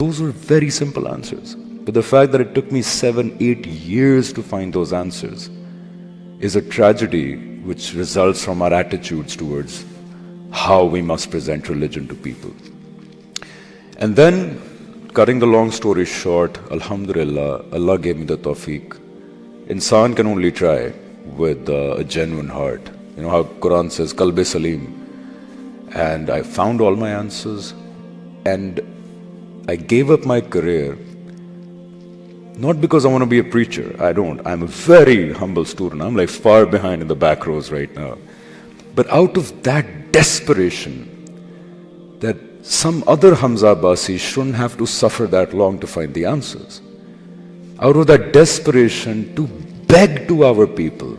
Those were very simple answers. But the fact that it took me 7, 8 years to find those answers is a tragedy which results from our attitudes towards how we must present religion to people. And then, cutting the long story short, Alhamdulillah, Allah gave me the tawfiq. Insan can only try with a genuine heart. You know how Quran says, Qalb Salim. And I found all my answers, and I gave up my career, not because I want to be a preacher. I don't. I'm a very humble student. I'm like far behind in the back rows right now. But out of that desperation, that some other Hamza Abbasi shouldn't have to suffer that long to find the answers. Out of that desperation to beg to our people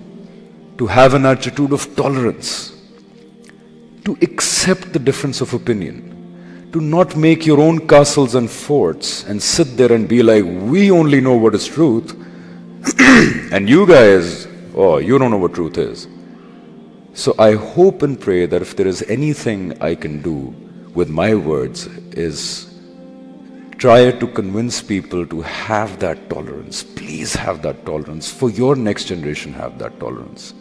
to have an attitude of tolerance, to accept the difference of opinion, to not make your own castles and forts and sit there and be like, we only know what is truth, and you guys, oh, you don't know what truth is. So I hope and pray that if there is anything I can do with my words, is try to convince people to have that tolerance. Please have that tolerance. For your next generation, have that tolerance.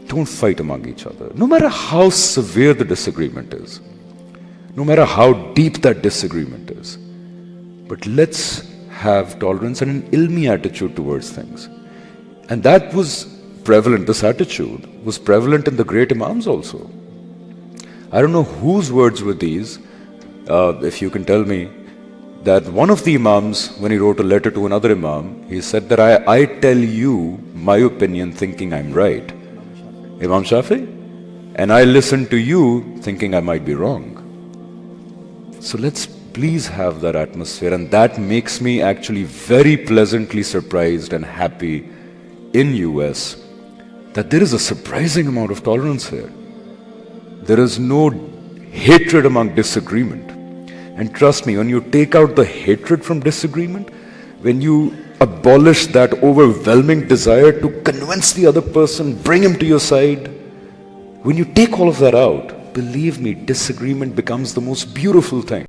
Don't fight among each other. No matter how severe the disagreement is, no matter how deep that disagreement is. But let's have tolerance and an ilmi attitude towards things. And that was prevalent, this attitude was prevalent in the great Imams also. I don't know whose words were these, if you can tell me, that one of the Imams, when he wrote a letter to another Imam, he said that I tell you my opinion thinking I'm right, Imam Shafi, and I listen to you thinking I might be wrong. So let's please have that atmosphere, and that makes me actually very pleasantly surprised and happy in US that there is a surprising amount of tolerance here. There is no hatred among disagreement. And trust me, when you take out the hatred from disagreement, when you abolish that overwhelming desire to convince the other person, bring him to your side, when you take all of that out, believe me, disagreement becomes the most beautiful thing.